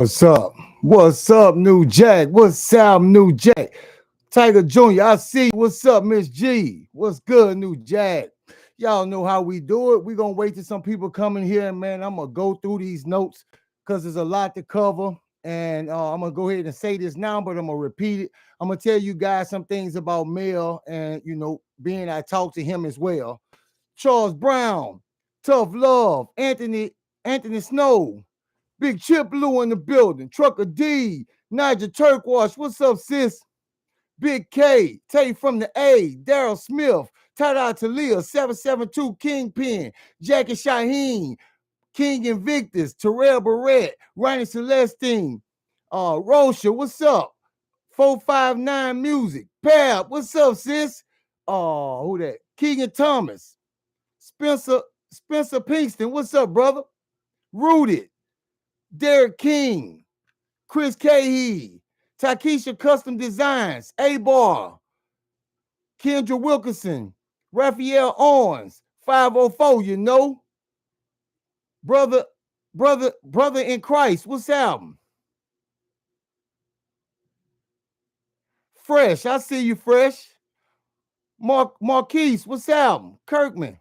What's up? What's up, New Jack? What's up, New Jack? Tiger Jr., I see you. What's up, Miss G? What's good, New Jack? Y'all know how we do it. We're going to wait till some people come in here, and man, I'm going to go through these notes because there's a lot to cover. And I'm going to go ahead and say this now, but I'm going to repeat it. I'm going to tell you guys some things about Mel and, being I talked to him as well. Charles Brown, Tough Love, Anthony Snow, Big Chip Blue in the building. Trucker D. Nigel Turkwash. What's up, sis? Big K. Tay from the A. Daryl Smith. Tada Talia. 772 Kingpin. Jackie Shaheen. King Invictus. Terrell Barrett. Ronnie Celestine. Rosha. What's up? 459 Music. Pab. What's up, sis? Who that? Keegan Thomas. Spencer Pinkston. What's up, brother? Rooted. Derek King, Chris Cahey, Takesha Custom Designs, A-Bar, Kendra Wilkinson, Raphael Owens, 504, Brother in Christ, what's album? Fresh, I see you, Fresh. Marquise, what's album? Kirkman.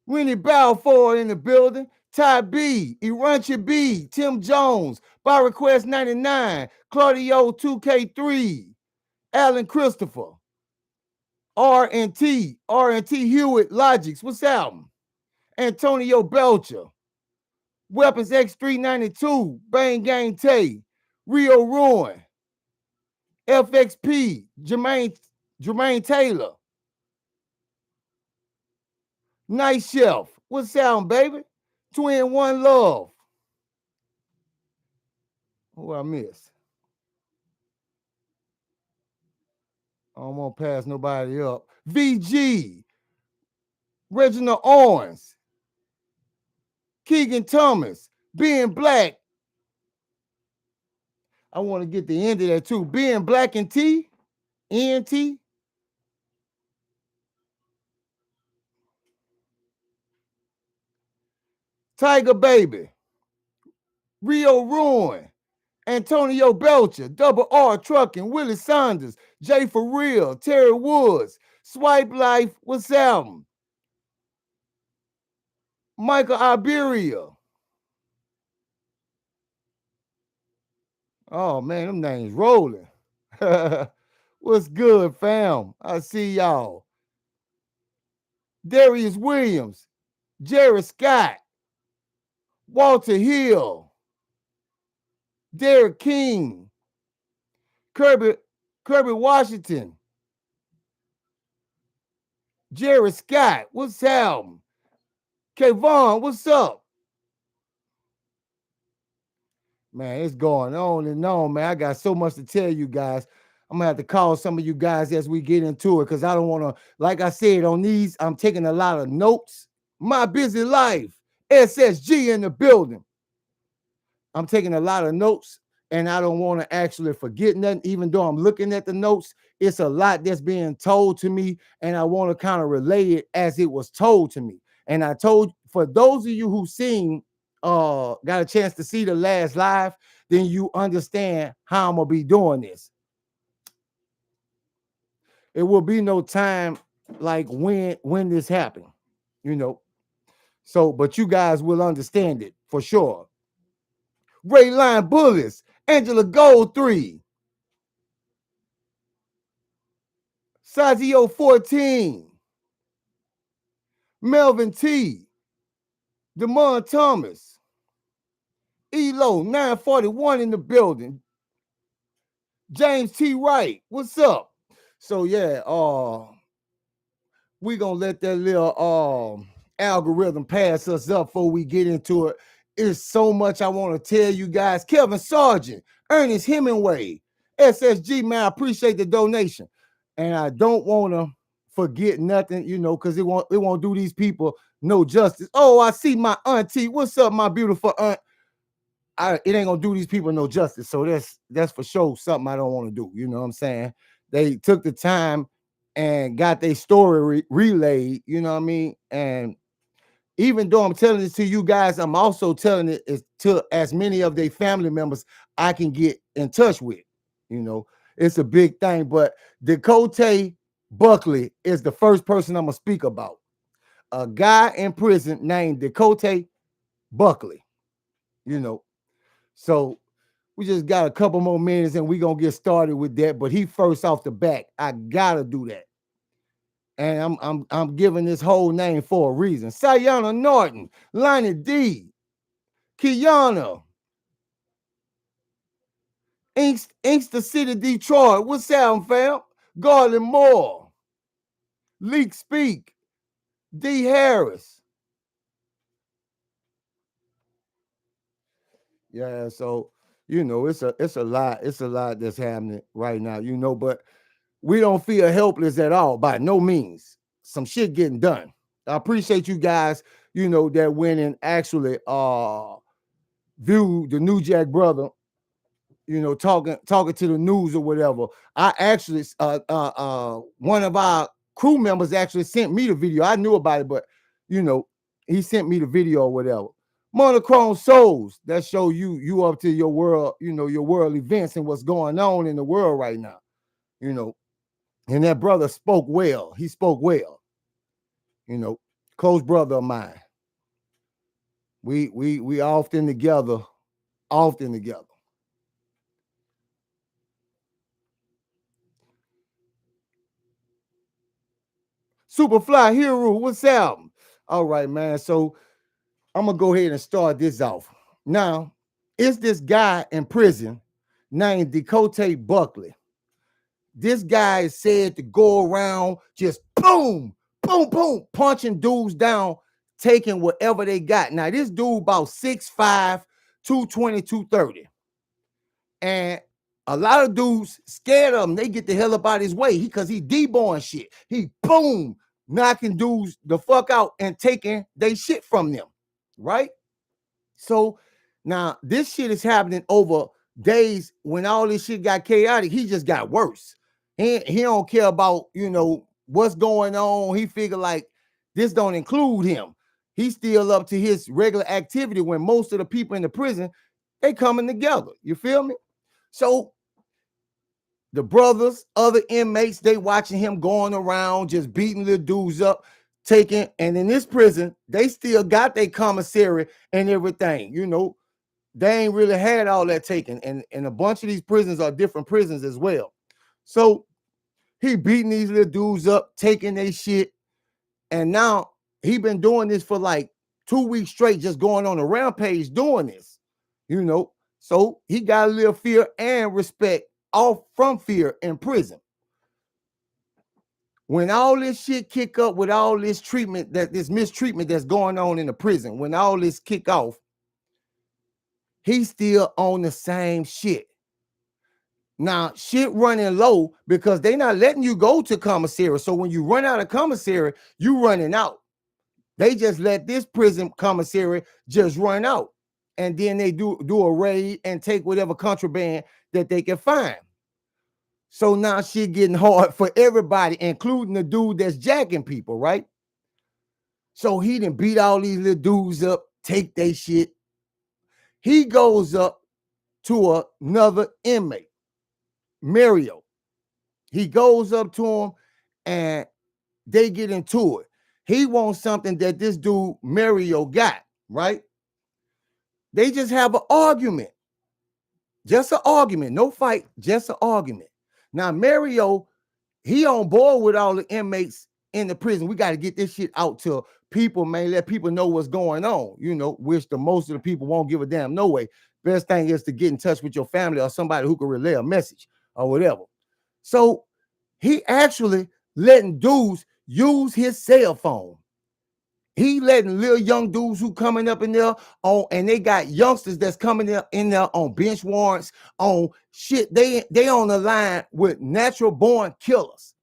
Winnie Balfour in the building. Ty B, Iranchi B, Tim Jones, by request 99, Claudio 2K3, Alan Christopher, R&T Hewitt Logics, what's album? Antonio Belcher, Weapons X392, Bang Gang Tay, Rio Ruin, FXP, Jermaine Taylor, Night Shelf, what's album, baby? Twin One Love. Who I miss? I don't want to pass nobody up. VG. Reginald Owens. Keegan Thomas. Being Black. I want to get the end of that too. Being Black and T. ENT. Tiger Baby. Rio Ruin. Antonio Belcher. Double R Trucking. Willie Saunders. Jay For Real. Terry Woods. Swipe Life. What's album? Michael Iberia. Oh man, them names rolling. What's good, fam? I see y'all. Darius Williams, Jared Scott, Walter Hill, Derek King, Kirby Washington, Jared Scott, what's album? Kayvon, what's up? Man, it's going on and on, man. I got so much to tell you guys. I'm gonna have to call some of you guys as we get into it because I don't want to, like I said, on these, I'm taking a lot of notes. My busy life, SSG in the building. I'm taking a lot of notes and I don't want to actually forget nothing, even though I'm looking at the notes. It's a lot that's being told to me, and I want to kind of relay it as it was told to me. And I told, for those of you who seen, got a chance to see the last live, then you understand how I'm gonna be doing this. It will be no time like when this happened, So, but you guys will understand it for sure. Ray Line Bullets, Angela Gold 3, Sazio 14, Melvin T, Demond Thomas, Elo 941 in the building, James T. Wright, what's up? So yeah, we gonna let that little algorithm pass us up before we get into it. There's so much I want to tell you guys. Kevin Sargent, Ernest Hemingway, SSG, man, I appreciate the donation. And I don't want to forget nothing, because it won't do these people no justice. Oh, I see my auntie. What's up, my beautiful aunt? It ain't gonna do these people no justice. So that's for sure something I don't want to do. You know what I'm saying? They took the time and got their story relayed, you know what I mean? And even though I'm telling this to you guys, I'm also telling it to as many of their family members I can get in touch with. You know, it's a big thing. But Dakota Buckley is the first person I'm gonna speak about. A guy in prison named Dakota Buckley. You know, so we just got a couple more minutes and we're gonna get started with that. But he first off the back, I gotta do that. And I'm giving this whole name for a reason. Sayana Norton, Lonnie D, Kiana, Inkster City, Detroit. What's up, fam? Garland Moore, Leak Speak, D Harris. Yeah, so you know it's a lot that's happening right now, you know, but we don't feel helpless at all by no means. Some shit getting done. I appreciate you guys, you know, that went and actually viewed the New Jack brother, you know, talking to the news or whatever. I actually one of our crew members actually sent me the video. I knew about it, but you know, he sent me the video or whatever. Monochrome Souls, that show you up to your world, you know, your world events and what's going on in the world right now, you know. And that brother spoke well. He spoke well, you know, close brother of mine. We often together, often together. Superfly Hero, what's up? All right, man. So I'm gonna go ahead and start this off. Now, it's this guy in prison named Dakota Buckley. This guy is said to go around just boom, boom, boom, punching dudes down, taking whatever they got. Now, this dude about 6'5, 220, 230. And a lot of dudes scared of him. They get the hell up out his way because he D-boying shit. He boom, knocking dudes the fuck out and taking they shit from them, right? So now this shit is happening over days when all this shit got chaotic. He just got worse. He don't care about, you know, what's going on. He figure like this don't include him. He's still up to his regular activity when most of the people in the prison, they coming together. You feel me? So the brothers, other inmates, they watching him going around, just beating the dudes up, taking, and in this prison, they still got their commissary and everything. You know, they ain't really had all that taken. And a bunch of these prisons are different prisons as well. So he beating these little dudes up, taking their shit. And now he been doing this for like 2 weeks straight, just going on a rampage doing this, you know. So he got a little fear and respect off from fear in prison. When all this shit kick up with all this treatment, that this mistreatment that's going on in the prison, when all this kick off, he's still on the same shit. Now, shit running low because they not letting you go to commissary. So when you run out of commissary, you running out. They just let this prison commissary just run out. And then they do a raid and take whatever contraband that they can find. So now shit getting hard for everybody, including the dude that's jacking people, right? So he done beat all these little dudes up, take their shit. He goes up to another inmate, Mario. He goes up to him and they get into it. He wants something that this dude, Mario, got, right? They just have an argument. Just an argument. No fight, just an argument. Now, Mario, he on board with all the inmates in the prison. We got to get this shit out to people, man. Let people know what's going on, you know, which the most of the people won't give a damn no way. Best thing is to get in touch with your family or somebody who can relay a message or whatever. So he actually letting dudes use his cell phone. He letting little young dudes who coming up in there on, and they got youngsters that's coming in there on bench warrants, on shit. They on the line with natural born killers.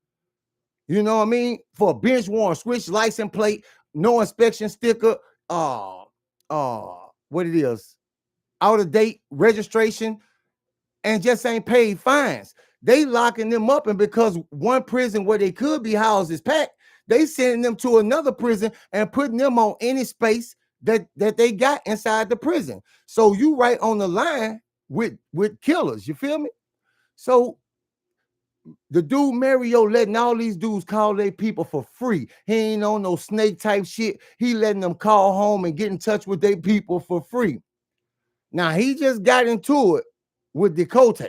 You know what I mean? For a bench warrant, switch license plate, no inspection sticker, what it is, out of date registration, and just ain't paid fines. They locking them up, and because one prison where they could be housed is packed, They sending them to another prison and putting them on any space that they got inside the prison. So you right on the line with killers. You feel me? So the dude Mario letting all these dudes call their people for free. He ain't on no snake type shit. He letting them call home and get in touch with their people for free. Now he just got into it with Decote.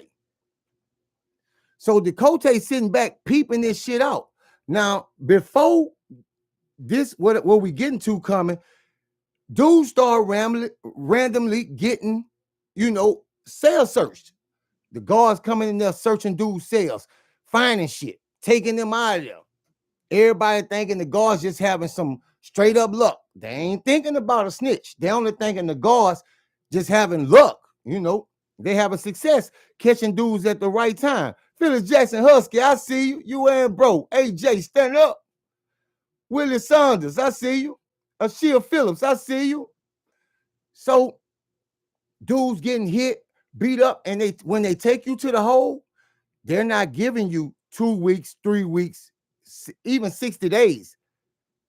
So Decote sitting back peeping this shit out. Now before this, what we getting to coming, dudes start randomly getting, cell searched. The guards coming in there searching dudes' cells, finding shit, taking them out of there. Everybody thinking the guards just having some straight up luck. They ain't thinking about a snitch. They only thinking the guards just having luck. They having success catching dudes at the right time. Phyllis Jackson Husky, I see you. You and bro. AJ, stand up. Willie Saunders, I see you. Ashia Phillips, I see you. So dudes getting hit, beat up, and when they take you to the hole, they're not giving you 2 weeks, 3 weeks, even 60 days.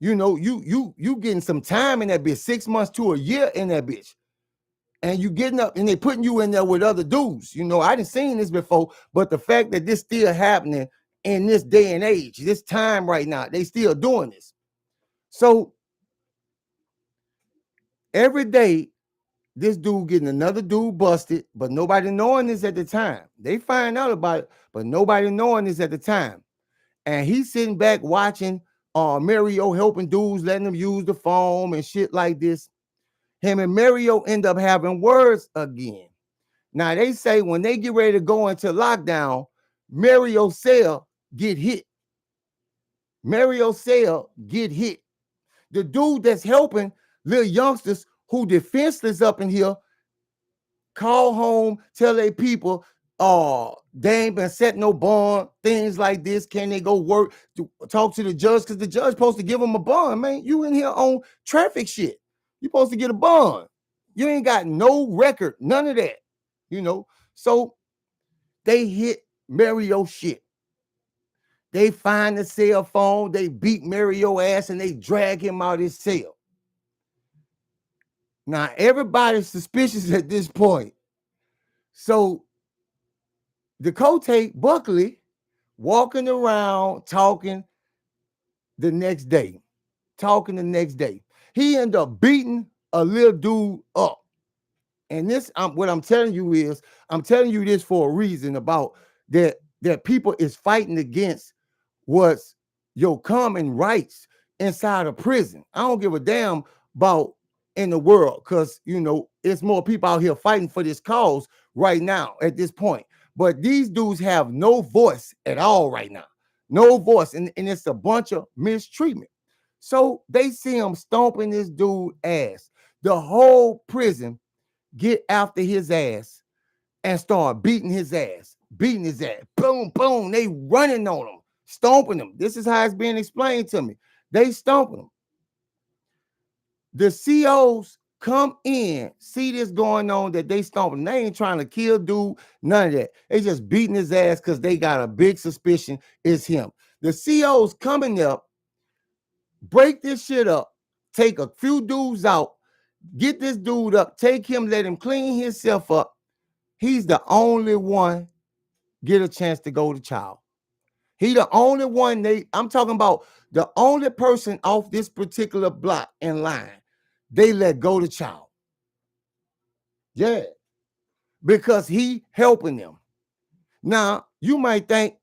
You getting some time in that bitch, 6 months to a year in that bitch. And you getting up and they putting you in there with other dudes. I didn't seen this before, but the fact that this still happening in this day and age, this time right now, they still doing this. So every day, this dude getting another dude busted, but nobody knowing this at the time. They find out about it, but nobody knowing this at the time. And he's sitting back watching Mario helping dudes, letting them use the phone and shit like this. Him and Mario end up having words again. Now, they say when they get ready to go into lockdown, Mario's cell get hit. Mario's cell get hit. The dude that's helping little youngsters who defenseless up in here call home, tell their people, they ain't been set no bond, things like this. Can they go work, talk to the judge? Because the judge supposed to give them a bond, man. You in here on traffic shit. You supposed to get a bond. You ain't got no record, none of that. So they hit Mario shit. They find the cell phone, they beat Mario ass, and they drag him out of his cell. Now, everybody's suspicious at this point. So, Decote Buckley walking around talking the next day. He ended up beating a little dude up. And this, what I'm telling you is, I'm telling you this for a reason about that people is fighting against what's your common rights inside of prison. I don't give a damn about in the world because, it's more people out here fighting for this cause right now at this point. But these dudes have no voice at all right now. No voice. And it's a bunch of mistreatment. So they see him stomping this dude ass. The whole prison get after his ass and start beating his ass. Boom, boom. They running on him, stomping him. This is how it's being explained to me. They stomping him. The COs come in, see this going on, that they stomping. They ain't trying to kill dude, none of that. They just beating his ass because they got a big suspicion it's him. The COs coming up, break this shit up, take a few dudes out, get this dude up, take him, let him clean himself up. He's the only one get a chance to go to trial. He the only one I'm talking about the only person off this particular block in line they let go to trial. Yeah. Because he helping them. Now, you might think,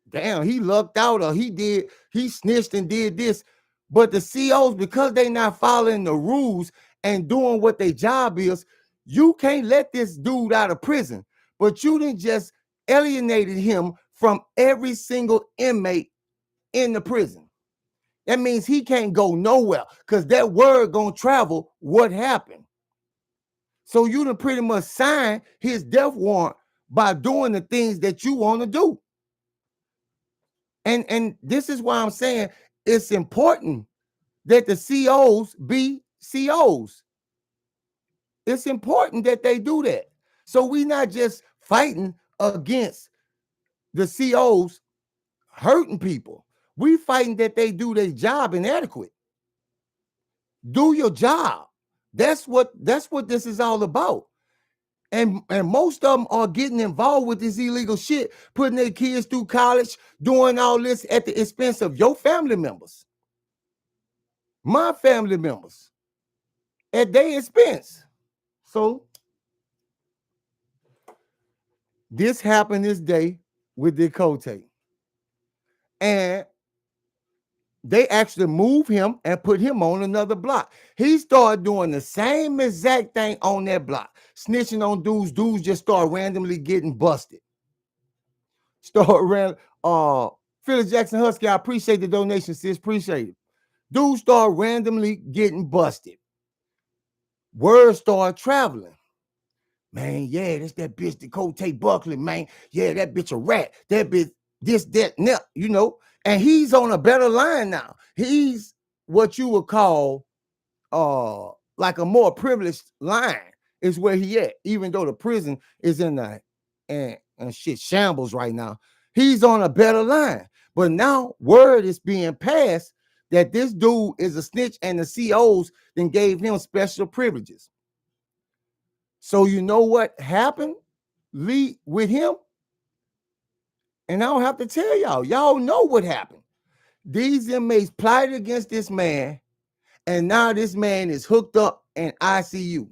damn, he lucked out or he snitched and did this. But the COs, because they not following the rules and doing what their job is, you can't let this dude out of prison. But you didn't just alienated him from every single inmate in the prison. That means he can't go nowhere because that word gonna travel what happened. So you done pretty much sign his death warrant by doing the things that you want to do. And this is why I'm saying it's important that the COs be COs. It's important that they do that. So we not just fighting against the COs hurting people. We fighting that they do their job inadequate. Do your job. That's what this is all about. And most of them are getting involved with this illegal shit, putting their kids through college, doing all this at the expense of your family members, my family members, at their expense. So this happened this day with Decote. And they actually moved him and put him on another block. He started doing the same exact thing on that block, snitching on dudes. Dudes just start randomly getting busted. Phyllis Jackson Husky, I appreciate the donation, sis. Appreciate it. Dudes start randomly getting busted. Word start traveling. Man, yeah, that's that bitch Decote Buckley, man. Yeah, that bitch a rat. That bitch this, that, and that, you know. And he's on a better line now. He's what you would call like a more privileged line is where he at, even though the prison is in the and shit shambles right now. He's on a better line. But now word is being passed that this dude is a snitch and the COs then gave him special privileges. So you know what happened, Lee, with him? And I don't have to tell y'all. Y'all know what happened. These inmates plotted against this man, and now this man is hooked up in ICU.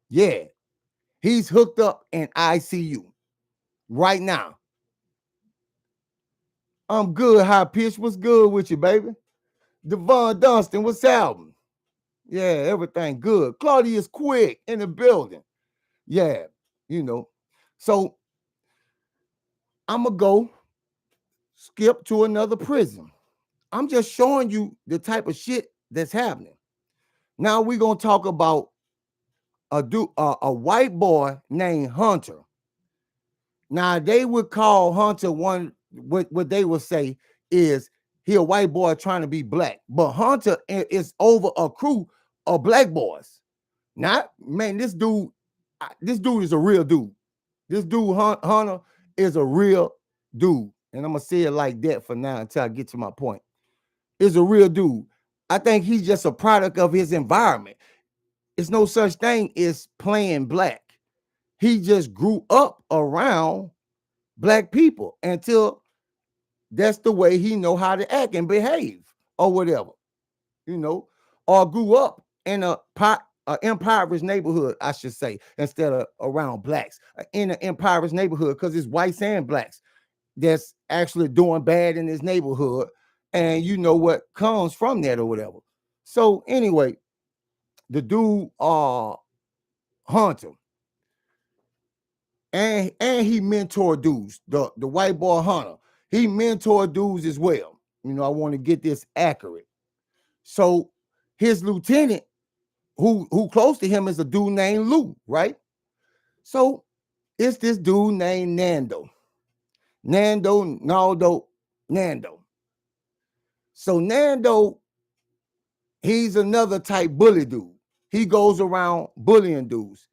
Yeah, he's hooked up in ICU right now. I'm good, high pitch. What's good with you, baby? Devon Dunstan, what's happening? Yeah, everything good. Claudia's quick in the building. Yeah, you know. So I'm going to go skip to another prison. I'm just showing you the type of shit that's happening. Now we're going to talk about a white boy named Hunter. Now they would call Hunter what they would say is he a white boy trying to be black, but Hunter is over a crew of black boys. Not, man, this dude is a real dude. This dude Hunter is a real dude, and I'm gonna say it like that for now until I get to my point. Is a real dude. I think he's just a product of his environment. It's no such thing as playing black. He just grew up around black people until that's the way he know how to act and behave or whatever, you know, or grew up in a impoverished neighborhood, I should say, instead of around blacks in an impoverished neighborhood, because it's whites and blacks that's actually doing bad in this neighborhood, and you know what comes from that or whatever. So anyway, the dude Hunter, and he mentored dudes. The white boy Hunter, he mentored dudes as well. You know, I want to get this accurate. So his lieutenant, who close to him, is a dude named Lou, right? So it's this dude named Nando. So Nando, he's another type bully dude. He goes around bullying dudes.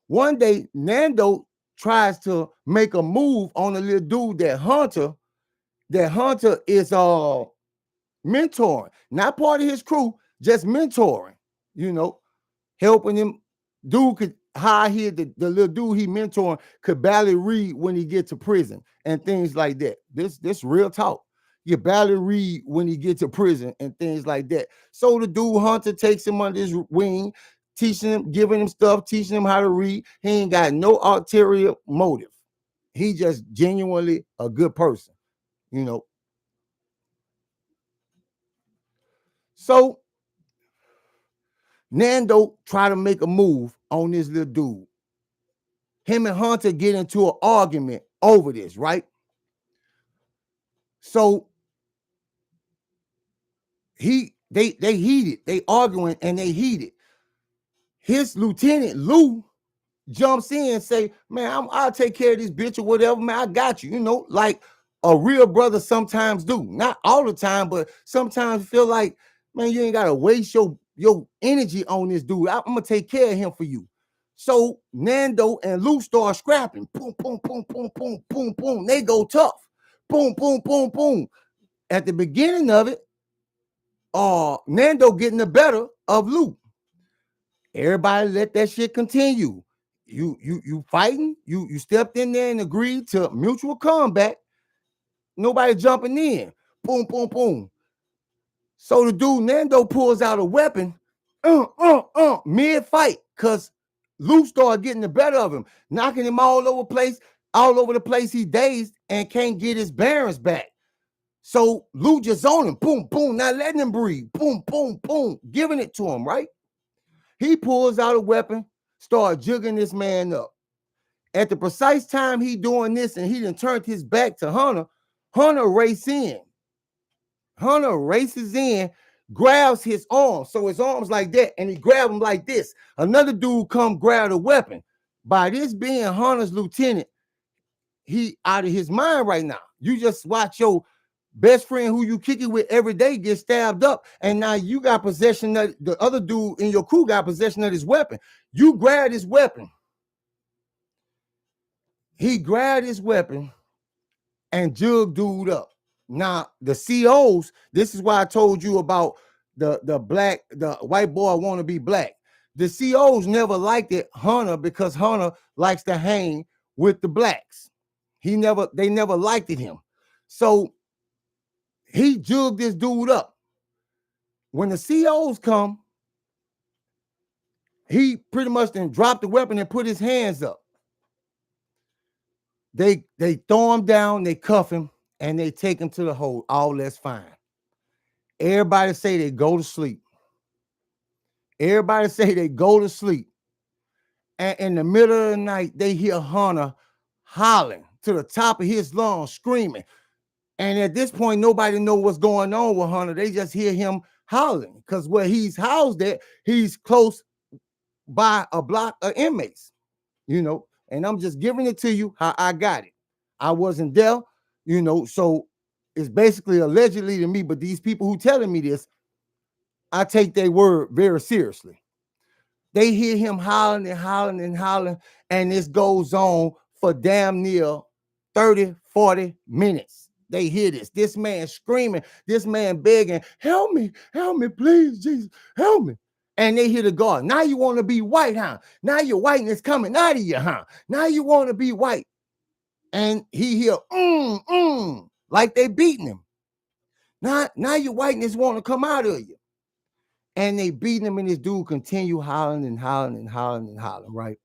One day, Nando tries to make a move on a little dude that Hunter is mentoring, not part of his crew, just mentoring, you know, helping him. Dude could the little dude he mentoring could barely read when he get to prison and things like that. This real talk. You barely read when he get to prison and things like that. So the dude Hunter takes him under his wing, teaching him, giving him stuff, teaching him how to read. He ain't got no ulterior motive. He just genuinely a good person, you know. So Nando try to make a move on this little dude. Him and Hunter get into an argument over this, right? So they heated, they arguing and they heated. His lieutenant Lou jumps in and say, man, I'll take care of this bitch or whatever, man. I got you, you know, like a real brother sometimes do. Not all the time, but sometimes feel like, man, you ain't gotta waste your energy on this dude. I'm gonna take care of him for you. So Nando and Lou start scrapping. Boom, boom, boom, boom, boom, boom, boom. They go tough. Boom, boom, boom, boom. At the beginning of it, Nando getting the better of Luke. Everybody let that shit continue. You fighting, you stepped in there and agreed to mutual combat. Nobody jumping in. Boom, boom, boom. So the dude Nando pulls out a weapon, mid-fight, because Luke started getting the better of him, knocking him all over the place. He dazed and can't get his bearings back. So Luke just on him, boom, boom, not letting him breathe, boom, boom, boom, giving it to him, right? He pulls out a weapon, start jugging this man up. At the precise time he doing this and he done turned his back to Hunter, Hunter races in, grabs his arm. So his arm's like that, and he grabs him like this. Another dude come grab the weapon. By this being Hunter's lieutenant, he out of his mind right now. You just watch your best friend who you kick it with every day get stabbed up, and now you got possession of the other dude in your crew got possession of his weapon. You grabbed his weapon. He grabbed his weapon and jugged dude up. Now the COs, this is why I told you about the white boy want to be black. The COs never liked it, Hunter, because Hunter likes to hang with the blacks. They never liked it him. So he jugged this dude up. When the COs come, he pretty much then dropped the weapon and put his hands up. They throw him down, they cuff him, and they take him to the hole. All that's fine. Everybody say they go to sleep. Everybody say they go to sleep. And in the middle of the night, they hear Hunter hollering to the top of his lungs, screaming. And at this point, nobody know what's going on with Hunter. They just hear him hollering because where he's housed at, he's close by a block of inmates, and I'm just giving it to you how I got it. I wasn't there, so it's basically allegedly to me, but these people who telling me this, I take their word very seriously. They hear him hollering and hollering and hollering, and this goes on for damn near 30, 40 minutes. They hear this man screaming, this man begging, help me, please, Jesus, help me. And they hear the guard. Now you want to be white, huh? Now your whiteness coming out of you, huh? Now you want to be white. And he hear, like they beating him. Now your whiteness want to come out of you. And they beating him, and this dude continue hollering and hollering and hollering and hollering, right?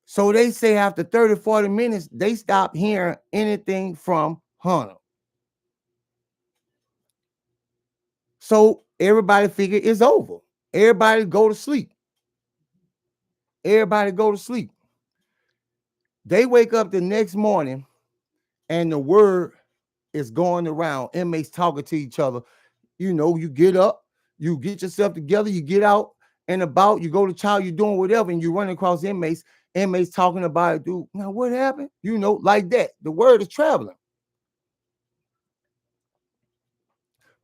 So they say after 30, 40 minutes, they stop hearing anything from Hunter. So everybody figure it's over. Everybody go to sleep. Everybody go to sleep. They wake up the next morning, and the word is going around. Inmates talking to each other. You get up, you get yourself together, you get out and about, you go to chow, you're doing whatever, and you run across inmates talking about it, dude. Now what happened? Like that. The word is traveling.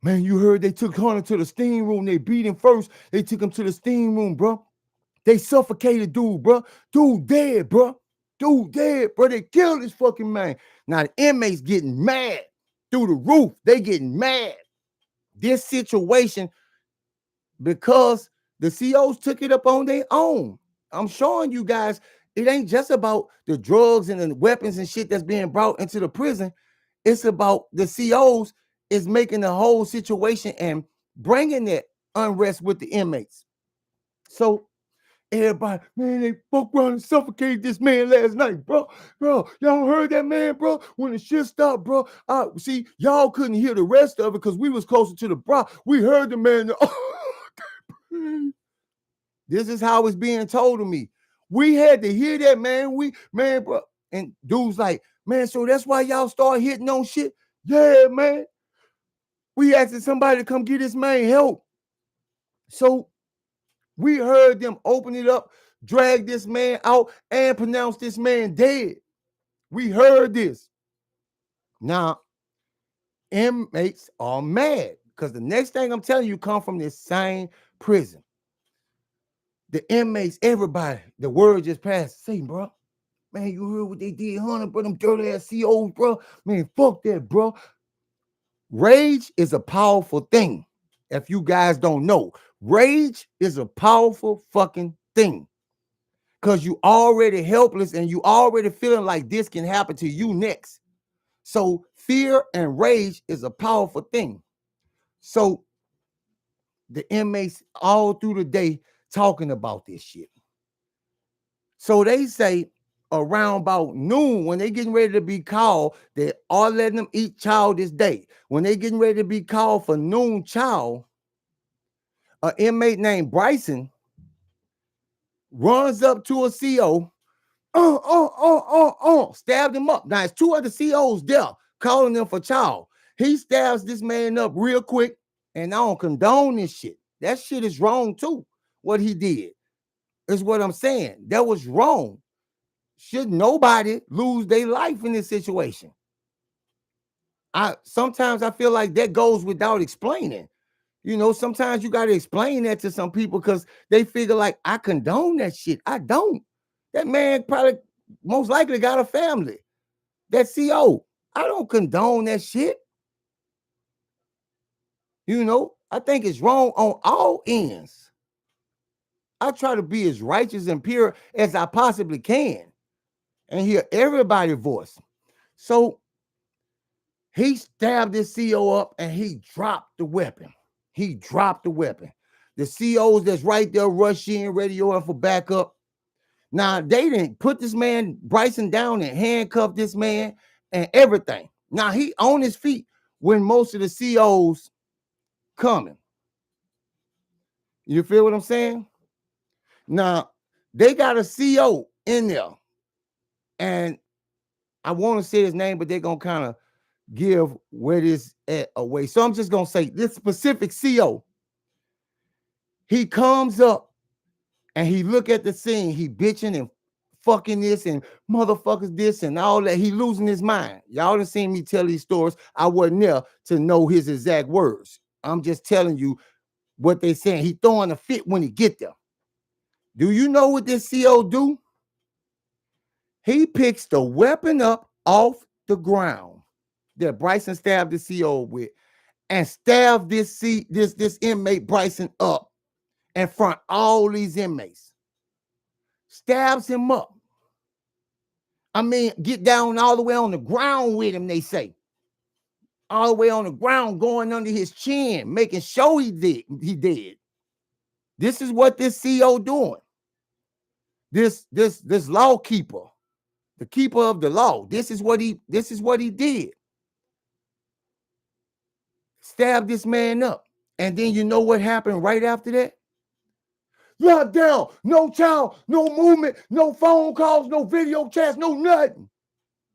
Man, you heard they took Hunter to the steam room. They beat him first. They took him to the steam room, bro. They suffocated dude, bro. Dude dead, bro. Dude dead, bro. They killed this fucking man. Now the inmates getting mad through the roof. They getting mad. This situation, because the COs took it up on their own. I'm showing you guys, it ain't just about the drugs and the weapons and shit that's being brought into the prison. It's about the COs is making the whole situation and bringing that unrest with the inmates. So everybody, man, they fuck around and suffocated this man last night, bro. Bro, y'all heard that, man, bro? When the shit stopped, bro, see, y'all couldn't hear the rest of it because we was closer to the bro. We heard the man. This is how it's being told to me. We had to hear that, man. Bro. And dude's like, man, so that's why y'all start hitting on shit? Yeah, man. We asking somebody to come get this man help. So we heard them open it up, drag this man out, and pronounce this man dead. We heard this. Now, inmates are mad because the next thing I'm telling you come from this same prison. The inmates, everybody, the word just passed. Say, bro, man, you heard what they did, Hunter, bro, them dirty ass COs, bro. Man, fuck that, bro. Rage is a powerful thing. If you guys don't know, rage is a powerful fucking thing. Because you already helpless and you already feeling like this can happen to you next. So fear and rage is a powerful thing. So the inmates all through the day talking about this shit. So they say around about noon, when they getting ready to be called, they are letting them eat chow this day. When they getting ready to be called for noon chow, an inmate named Bryson runs up to a CO, stabbed him up. Now it's two other COs there calling them for chow. He stabs this man up real quick, and I don't condone this shit. That shit is wrong too. What he did is what I'm saying. That was wrong. Should nobody lose their life in this situation? Sometimes I feel like that goes without explaining. You know, sometimes you got to explain that to some people because they figure like I condone that shit. I don't. That man probably most likely got a family. That CO. I don't condone that shit. You know, I think it's wrong on all ends. I try to be as righteous and pure as I possibly can and hear everybody's voice. So he stabbed this CO up and he dropped the weapon. He dropped the weapon. The COs that's right there rush in, radio for backup. Now, they didn't put this man, Bryson, down and handcuff this man and everything. Now, he on his feet when most of the COs coming. You feel what I'm saying? Now, they got a CO in there. And I want to say his name, but they're going to kind of give where this at away. So I'm just going to say this specific CO. He comes up and he look at the scene. He bitching and fucking this and motherfuckers this and all that. He losing his mind. Y'all done seen me tell these stories. I wasn't there to know his exact words. I'm just telling you what they saying. He throwing a fit when he get there. Do you know what this CO do? He picks the weapon up off the ground that Bryson stabbed the CO with and stabbed this inmate Bryson up in front of all these inmates. Stabs him up. I mean, get down all the way on the ground with him, they say. All the way on the ground, going under his chin, making sure he did. This is what this CO doing. This law keeper, the keeper of the law. This is what he did. Stabbed this man up. And then you know what happened right after that? Lockdown, no child, no movement, no phone calls, no video chats, no nothing.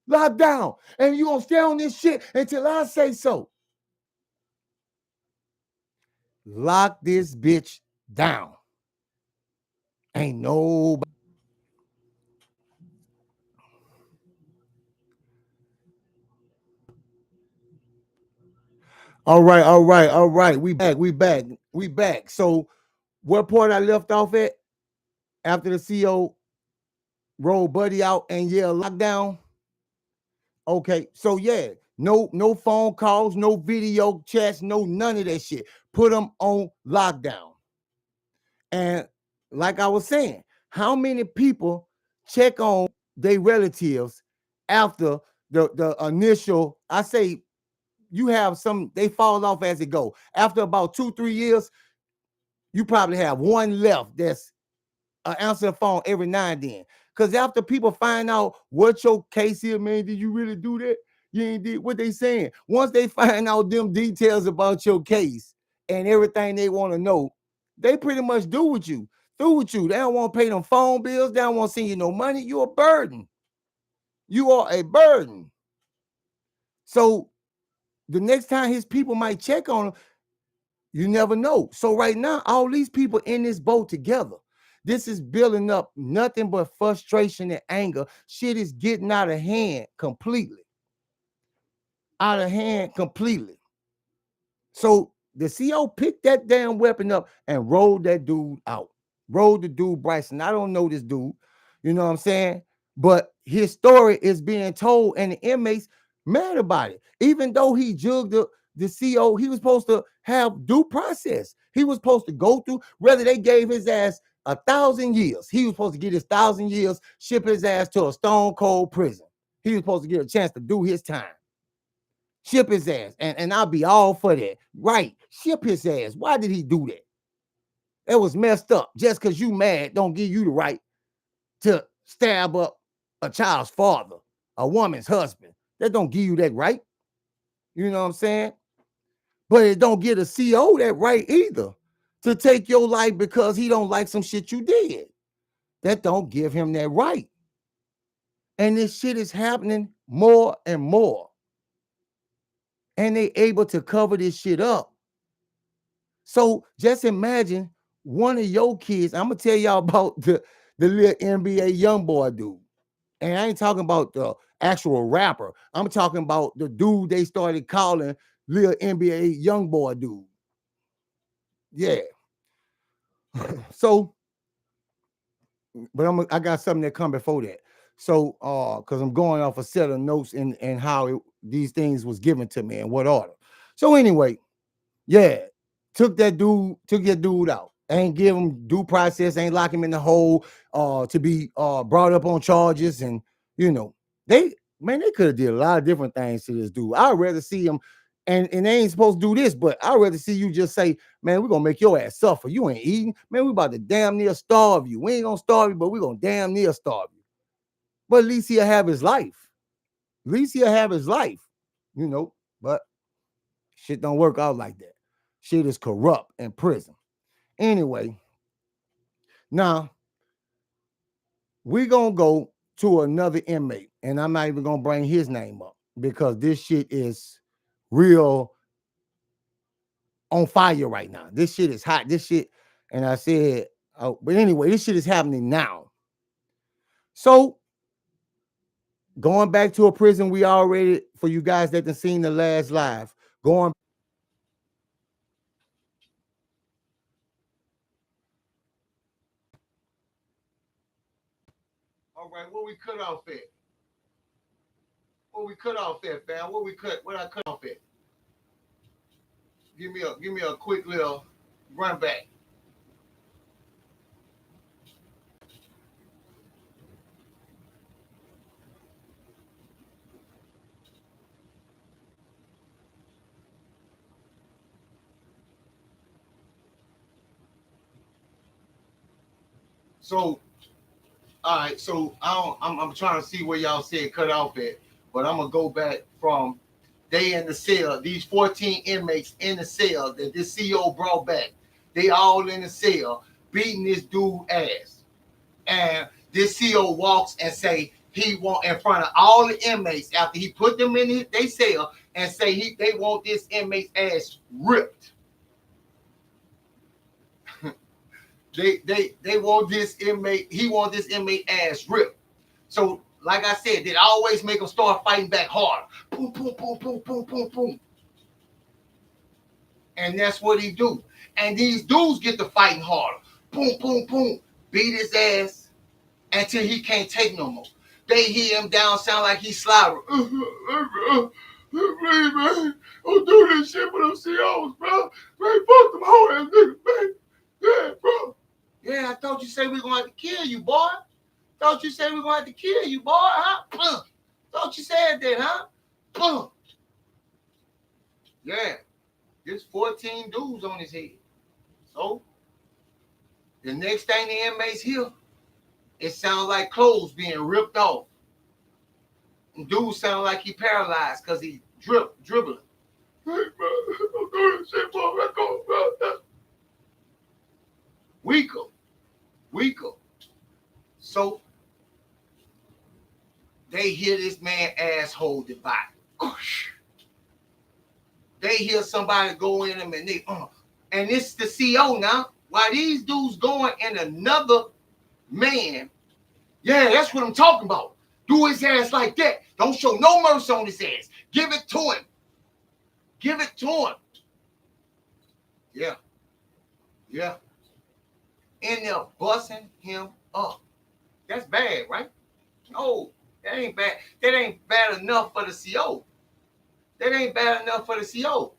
Lockdown. And you gonna stay on this shit until I say so. Lock this bitch down. Ain't nobody. All right. We back. So what part I left off at after the CO rolled Buddy out and lockdown? Okay, so yeah, no phone calls, no video chats, no none of that shit. Put them on lockdown. And like I was saying, how many people check on their relatives after the initial? I say you have some, they fall off as it go. After about 2-3 years, you probably have one left that's answer the phone every now and then. Because after people find out what your case is, man, did you really do that? You ain't did what they saying. Once they find out them details about your case and everything they want to know, they pretty much do with you, through with you. They don't want to pay them phone bills. They don't want to send you no money. You're a burden. You are a burden. So the next time his people might check on him, you never know. So right now, all these people in this boat together. This is building up nothing but frustration and anger. Shit is getting out of hand completely. Out of hand completely. So the CO picked that damn weapon up and rolled that dude out. Rolled the dude Bryson. I don't know this dude. You know what I'm saying? But his story is being told and the inmates mad about it. Even though he jugged the CO, he was supposed to have due process. He was supposed to go through, whether they gave his ass 1,000 years, he was supposed to get his 1,000 years, ship his ass to a stone cold prison. He was supposed to get a chance to do his time. Ship his ass. And I'll be all for that. Right. Ship his ass. Why did he do that? That was messed up. Just because you mad don't give you the right to stab up a child's father, a woman's husband. That don't give you that right. You know what I'm saying? But it don't give a CO that right either to take your life because he don't like some shit you did. That don't give him that right. And this shit is happening more and more. And they able to cover this shit up. So just imagine one of your kids. I'm gonna tell y'all about the little NBA young boy dude. And I ain't talking about the actual rapper. I'm talking about the dude they started calling little NBA young boy dude. Yeah. So, but I got something that come before that. So, because I'm going off a set of notes and how these things was given to me and what order. So anyway, yeah, took that dude out. Ain't give him due process, ain't lock him in the hole to be brought up on charges. And you know, they could have did a lot of different things to this dude. I'd rather see him, and they ain't supposed to do this, but I'd rather see you just say, man, we're gonna make your ass suffer. You ain't eating, man, we about to damn near starve you. We ain't gonna starve you, but we're gonna damn near starve you. But at least he'll have his life. At least he'll have his life, you know, but shit don't work out like that. Shit is corrupt in prison. Anyway, now we're gonna go to another inmate, and I'm not even gonna bring his name up because this shit is real on fire right now. This shit is hot. This shit, and I said, but anyway, this shit is happening now. So going back to a prison, we already, for you guys that have seen the last live, going. All right, what we cut off at? What we cut off at, fam? What I cut off at? Give me a quick little run back. So, all right. So I'm trying to see where y'all said cut off at, but I'm gonna go back from they in the cell. These 14 inmates in the cell that this CO brought back. They all in the cell beating this dude ass, and this CO walks and say he want in front of all the inmates after he put them in they cell and say they want this inmate's ass ripped. They want this inmate. He want this inmate ass ripped. So, like I said, they always make them start fighting back harder. Boom, boom, boom, boom, boom, boom, boom. And that's what he do. And these dudes get to fighting harder. Boom, boom, boom. Beat his ass until he can't take no more. They hear him down, sound like he's slobbering. Please, man, don't do this shit for them COs, bro. Man, fuck them whole ass niggas, man. Yeah, bro. Yeah, I thought you said we gonna have to kill you, boy. Thought you said we gonna have to kill you, boy, huh? Thought you said that, huh? Yeah. There's 14 dudes on his head. So the next thing the inmates hear, it sounds like clothes being ripped off. And dude sound like he paralyzed because he dribbling. Hey, bro, don't do this shit, bro. Let go, bro. Weaker. So they hear this man asshole divide. They hear somebody go in them and and it's the CO now. While these dudes going in another man, yeah, that's what I'm talking about. Do his ass like that. Don't show no mercy on his ass. Give it to him. Give it to him. Yeah. In there busting him up. That's bad, right? No, that ain't bad. That ain't bad enough for the CO. That ain't bad enough for the CO.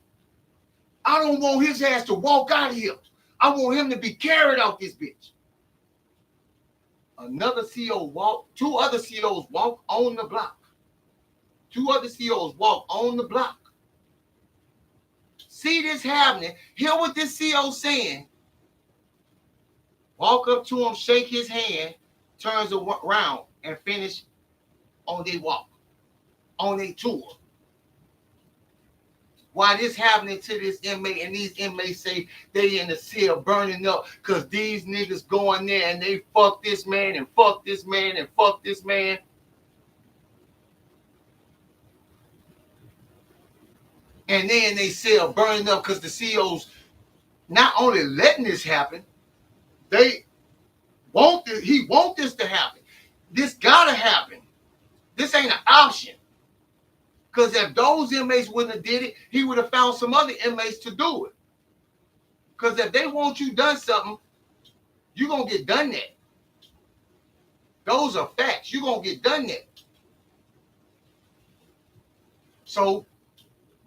I don't want his ass to walk out of here. I want him to be carried out this bitch. Another CO walked, 2 other COs walk on the block. 2 other COs walk on the block. See this happening. Hear what this CO saying. Walk up to him, shake his hand, turns around, and finish on their walk, on their tour. Why this happening to this inmate, and these inmates say they in the cell burning up because these niggas go in there and they fuck this man and fuck this man and fuck this man. And then they cell burning up because the COs not only letting this happen, they want this, he want this to happen. This gotta happen. This ain't an option. Because if those inmates wouldn't have did it, he would have found some other inmates to do it. Because if they want you done something, you're going to get done that. Those are facts. You're going to get done that. So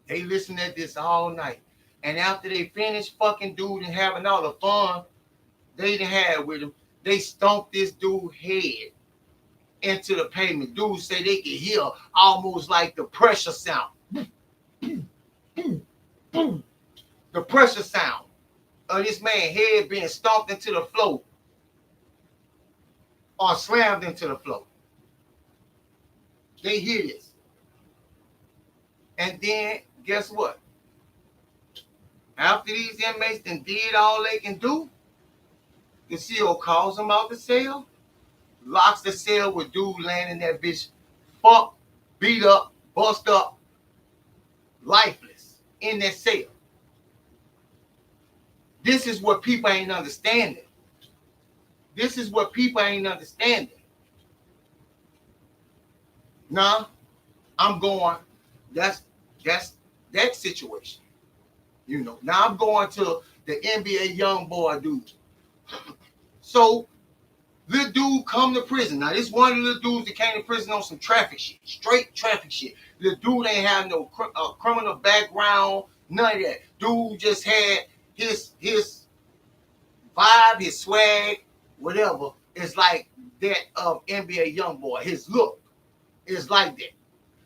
they listened at this all night. And after they finished fucking dude and having all the fun they done had with him, they stomped this dude's head into the pavement. Dudes say they can hear almost like the pressure sound. The pressure sound of this man's head being stomped into the floor or slammed into the floor. They hear this. And then guess what? After these inmates done did all they can do, the CO calls them out the cell, locks the cell with dude laying in that bitch, fucked, beat up, bust up, lifeless in that cell. This is what people ain't understanding. This is what people ain't understanding. Nah, I'm going, that's that situation. You know, now I'm going to the NBA young boy dude. So the dude come to prison. Now, this one of the dudes that came to prison on some traffic shit, straight traffic shit. The dude ain't have no criminal background, none of that. Dude just had his vibe, his swag, whatever. It's like that of NBA YoungBoy. His look is like that.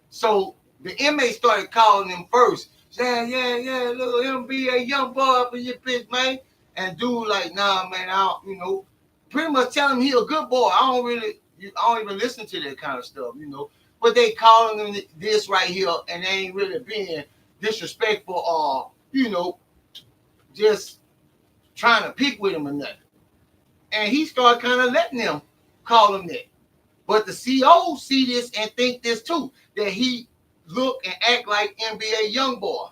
So the inmate started calling him first, saying, yeah, little NBA YoungBoy for your bitch, man. And dude like, nah, man, I don't, you know, pretty much telling him he a good boy. I don't even listen to that kind of stuff, you know. But they calling him this right here, and they ain't really being disrespectful or, you know, just trying to pick with him or nothing. And he started kind of letting them call him that. But the CO see this and think this too, that he look and act like NBA YoungBoy.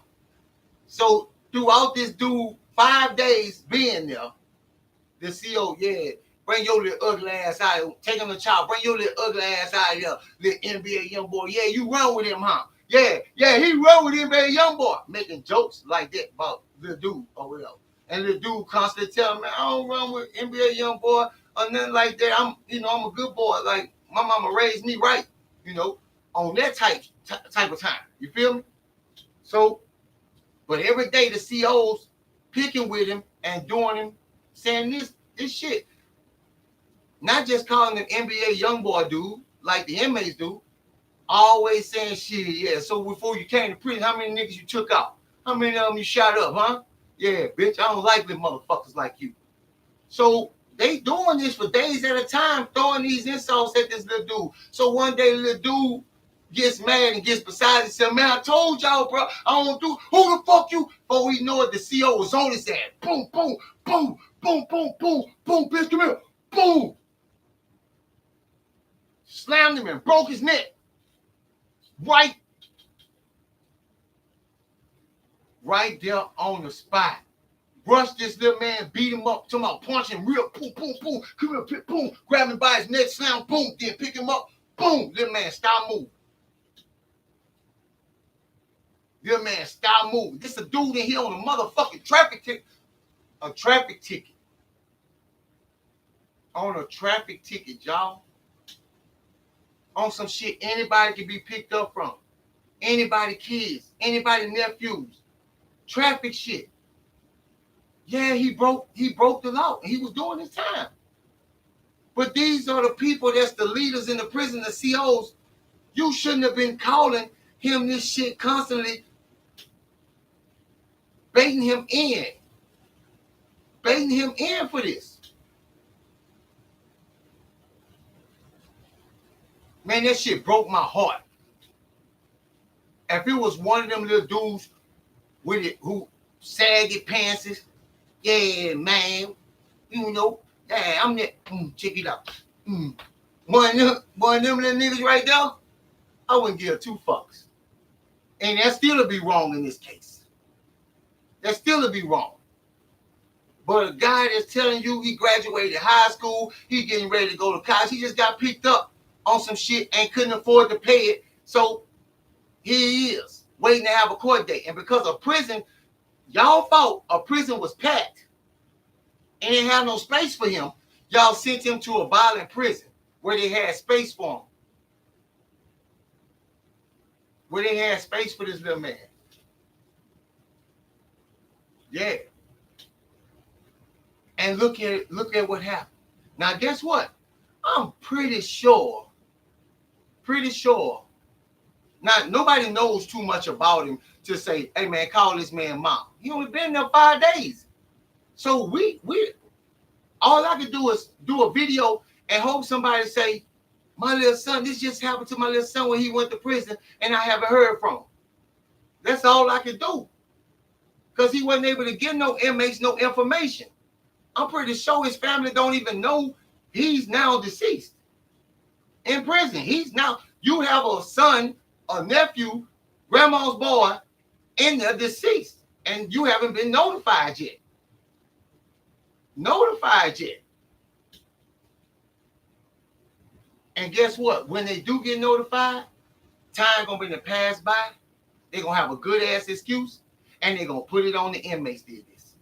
So throughout this dude 5 days being there, the CO, bring your little ugly ass out here. Take him to child. Bring your little ugly ass out here, little NBA YoungBoy. Yeah, you run with him, huh? Yeah, he run with NBA YoungBoy. Making jokes like that about the dude or whatever. And the dude constantly telling me, I don't run with NBA YoungBoy or nothing like that. I'm a good boy. Like, my mama raised me right, you know, on that type of time. You feel me? So, but every day the COs picking with him and doing him, saying this shit. Not just calling him NBA YoungBoy dude, like the inmates do. Always saying shit, yeah. So before you came to prison, how many niggas you took out? How many of them you shot up, huh? Yeah, bitch, I don't like little motherfuckers like you. So they doing this for days at a time, throwing these insults at this little dude. So one day the little dude gets mad and gets beside himself. Man, I told y'all, bro, I don't do, who the fuck you? Before we know it, the CO was on his ass. Boom, boom, boom, boom, boom, boom, boom, bitch, come here. Boom. Slammed him and broke his neck. Right there on the spot. Rushed this little man, beat him up, talking about punch him real, boom, boom, boom, come here, boom, grab him by his neck, slam, boom, then pick him up, boom, little man, stop moving. Little man, stop moving. This a dude in here on a motherfucking traffic ticket. A traffic ticket. On a traffic ticket, y'all. On some shit anybody can be picked up from. Anybody kids, anybody nephews. Traffic shit. Yeah, he broke the law. He was doing his time. But these are the people that's the leaders in the prison, the COs. You shouldn't have been calling him this shit constantly, baiting him in for this. Man, that shit broke my heart. If it was one of them little dudes with it who saggy pants, yeah, man, you know, yeah, I'm there. Check it out. One of them little niggas right there, I wouldn't give 2 fucks. And that still would be wrong in this case. That still would be wrong. But a guy that's telling you he graduated high school, he getting ready to go to college, he just got picked up on some shit and couldn't afford to pay it. So here he is, waiting to have a court date. And because of prison, y'all thought a prison was packed and didn't have no space for him, y'all sent him to a violent prison where they had space for him. Where they had space for this little man. Yeah. And look at what happened. Now, guess what? I'm pretty sure. Now, nobody knows too much about him to say, hey, man, call this man mom. He only been there 5 days. So we all I can do is do a video and hope somebody say, my little son, this just happened to my little son when he went to prison and I haven't heard from him. That's all I can do. Because he wasn't able to get no inmates, no information. I'm pretty sure his family don't even know he's now deceased in prison. You have a son, a nephew, grandma's boy, and they're deceased. And you haven't been notified yet. And guess what? When they do get notified, time gonna be to pass by. They're gonna have a good ass excuse, and they're gonna put it on the inmates did this.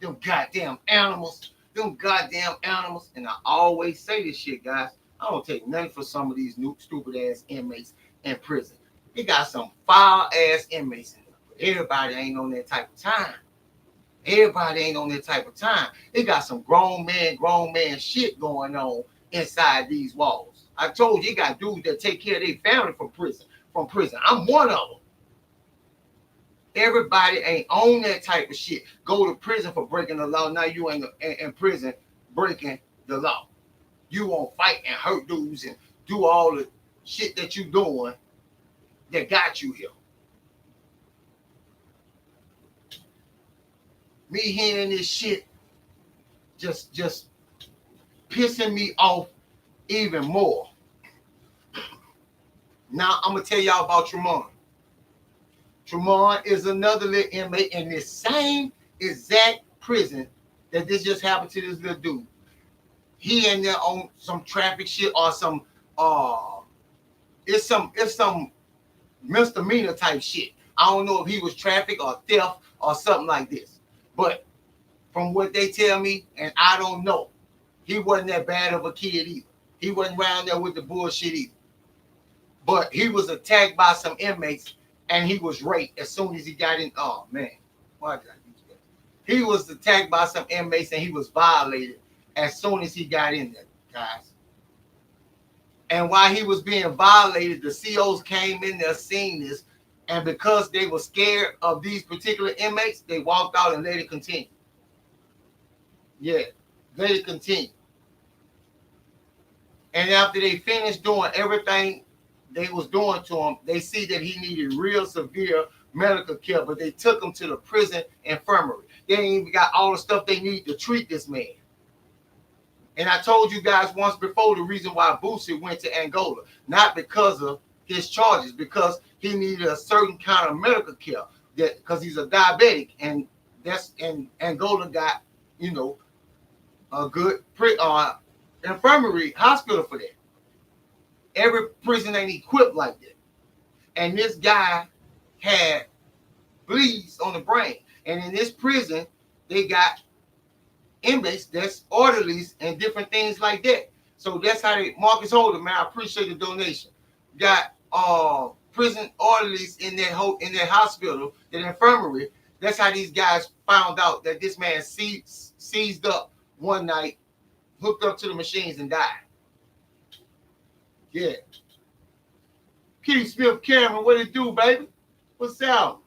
Them goddamn animals. And I always say this shit, guys. I don't take nothing for some of these new stupid ass inmates in prison. They got some foul ass inmates in there. Everybody ain't on that type of time. They got some grown man shit going on inside these walls. I told you, you got dudes that take care of their family from prison. I'm one of them. Everybody ain't on that type of shit. Go to prison for breaking the law. Now you ain't in prison breaking the law. You won't fight and hurt dudes and do all the shit that you doing that got you here. Me hearing this shit just pissing me off even more. Now I'm gonna tell y'all about Tremont. Tremont is another little inmate in this same exact prison that this just happened to this little dude. He in there on some traffic shit or some it's some misdemeanor type shit. I don't know if he was traffic or theft or something like this. But from what they tell me, and I don't know, he wasn't that bad of a kid either. He wasn't around there with the bullshit either. But he was attacked by some inmates and he was raped as soon as he got in. Oh, man. Why did I do that? He was attacked by some inmates and he was violated as soon as he got in there, guys. And while he was being violated, the COs came in there seeing this. And because they were scared of these particular inmates, they walked out and let it continue. Yeah, let it continue. And after they finished doing everything they was doing to him, they see that he needed real severe medical care, but they took him to the prison infirmary. They ain't even got all the stuff they need to treat this man. And I told you guys once before the reason why Boosie went to Angola, not because of his charges, because he needed a certain kind of medical care, that because he's a diabetic, and that's and Angola got, you know, a good infirmary hospital for that. Every prison ain't equipped like that. And this guy had bleeds on the brain. And in this prison, they got inmates that's orderlies and different things like that. So that's how they, Marcus Holder, man, I appreciate the donation. Got prison orderlies in that hospital, that infirmary, That's how these guys found out that this man seized up one night, hooked up to the machines, and died. Yeah. Keith Smith Cameron, what it do, baby? What's up?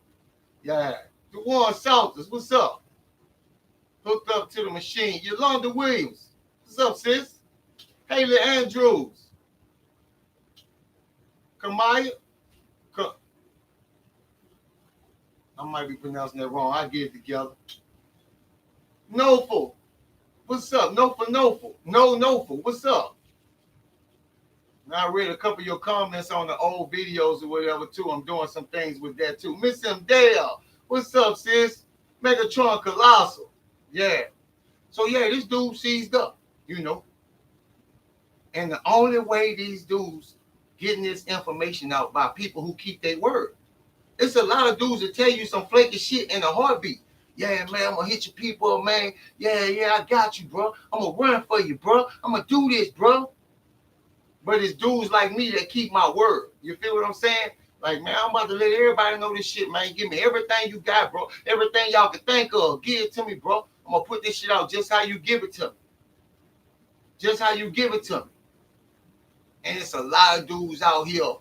Yeah. DeWan Salters, what's up? Hooked up to the machine. Yolanda Williams, what's up, sis? Haley Andrews. Kamaya. I might be pronouncing that wrong. I'll get it together. Noful. What's up? Noful. Noful. What's up? Now I read a couple of your comments on the old videos or whatever too. I'm doing some things with that too. Miss M. Dale. What's up, sis? Megatron Colossal. Yeah. So yeah, this dude seized up, you know. And the only way these dudes getting this information out by people who keep their word. It's a lot of dudes that tell you some flaky shit in a heartbeat. Yeah, man, I'm gonna hit your people, man. Yeah, I got you, bro. I'm gonna run for you, bro. I'm gonna do this, bro. But it's dudes like me that keep my word. You feel what I'm saying? Like, man, I'm about to let everybody know this shit, man. Give me everything you got, bro. Everything y'all can think of. Give it to me, bro. I'm gonna put this shit out just how you give it to me. Just how you give it to me. And it's a lot of dudes out here.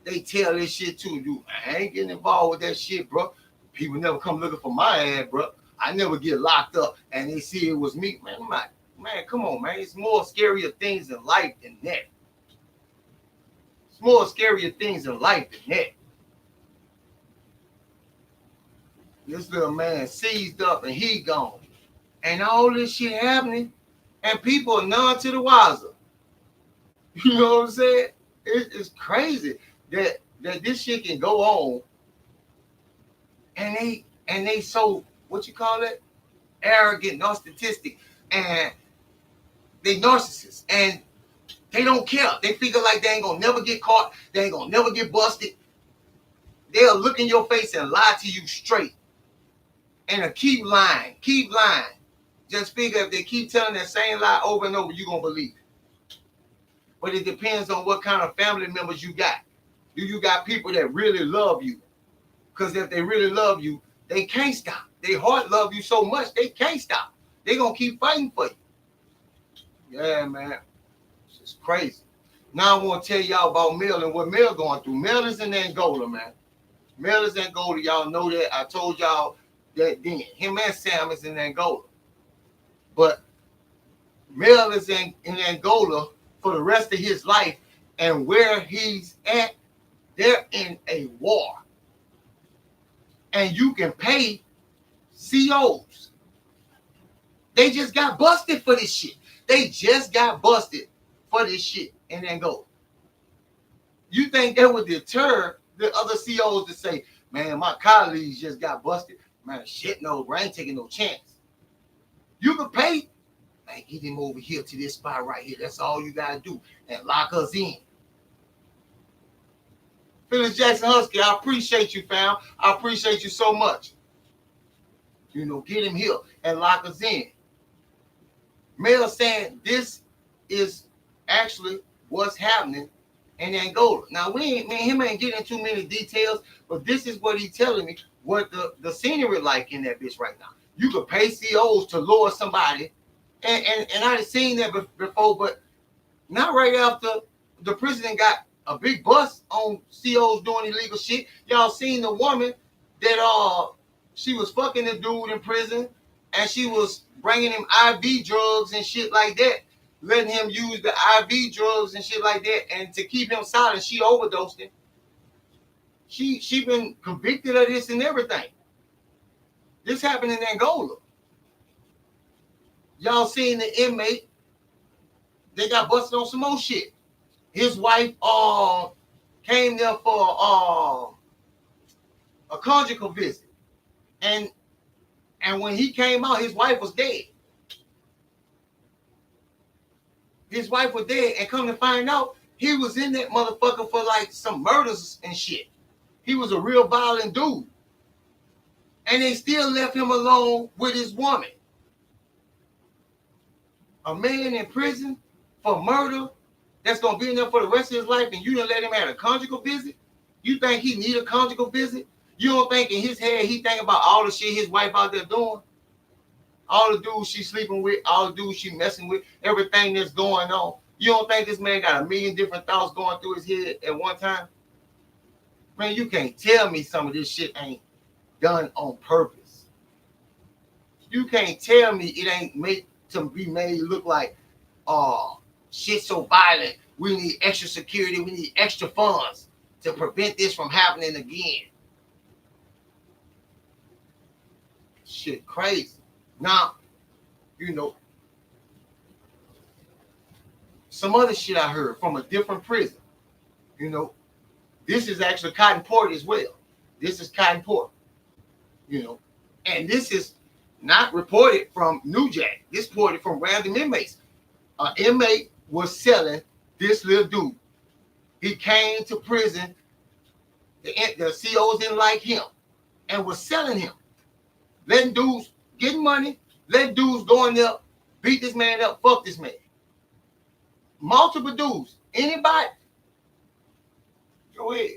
They tell this shit too, dude. I ain't getting involved with that shit, bro. People never come looking for my ass, bro. I never get locked up and they see it was me. Man, I'm like, man, come on, man. It's more scarier things in life than that. It's more scarier things in life than that. This little man seized up and he gone. And all this shit happening and people are none to the wiser. You know what I'm saying? It's crazy that this shit can go on and they so, what you call it? Arrogant, narcissistic, and they narcissists, and they don't care. They figure like they ain't gonna never get caught, they ain't gonna never get busted. They'll look in your face and lie to you straight. And keep lying. Just figure if they keep telling that same lie over and over, you're gonna believe it. But it depends on what kind of family members you got. Do you got people that really love you? Because if they really love you, they can't stop. They heart love you so much, they can't stop. They gonna keep fighting for you. Yeah, man. It's just crazy. Now I want to tell y'all about Mel and what Mel going through. Mel is in Angola, man. Mel is in Angola. Y'all know that. I told y'all that then. Him and Sam is in Angola. But Mel is in Angola for the rest of his life. And where he's at, they're in a war. And you can pay COs. They just got busted for this shit. They just got busted for this shit in Angola. You think that would deter the other COs to say, man, my colleagues just got busted? Man, shit, no, bro, I ain't taking no chance. You can pay, man, get him over here to this spot right here. That's all you got to do. And lock us in. Phyllis Jackson Husky, I appreciate you, fam. I appreciate you so much. You know, get him here and lock us in. Mel saying this is actually what's happening in Angola. Now, him ain't getting too many details, but this is what he's telling me, what the scenery like in that bitch right now. You could pay COs to lure somebody, and I've seen that before, but not right after the president got a big bust on COs doing illegal shit. Y'all seen the woman that she was fucking the dude in prison, and she was bringing him IV drugs and shit like that, letting him use the IV drugs and shit like that, and to keep him silent, she overdosed him. She been convicted of this and everything. This happened in Angola. Y'all seen the inmate? They got busted on some more shit. His wife came there for a conjugal visit, and when he came out, his wife was dead. His wife was dead, and come to find out, he was in that motherfucker for like some murders and shit. He was a real violent dude, and they still left him alone with his woman. A man in prison for murder that's gonna be in there for the rest of his life, and you done let him have a conjugal visit? You think he need a conjugal visit? You don't think in his head he think about all the shit his wife out there doing? All the dudes she sleeping with, all the dudes she messing with, everything that's going on. You don't think this man got a million different thoughts going through his head at one time? Man, you can't tell me some of this shit ain't done on purpose. You can't tell me it ain't made to be made look like, oh, shit so violent. We need extra security. We need extra funds to prevent this from happening again. Shit crazy. Now, you know, some other shit I heard from a different prison. You know, this is actually cotton port as well. This is cotton port. You know, and this is not reported from Newjack. This reported from random inmates. An inmate was selling this little dude. He came to prison. The COs didn't like him and was selling him. Letting dudes get money, letting dudes go in there, beat this man up, fuck this man. Multiple dudes. Anybody? Go ahead.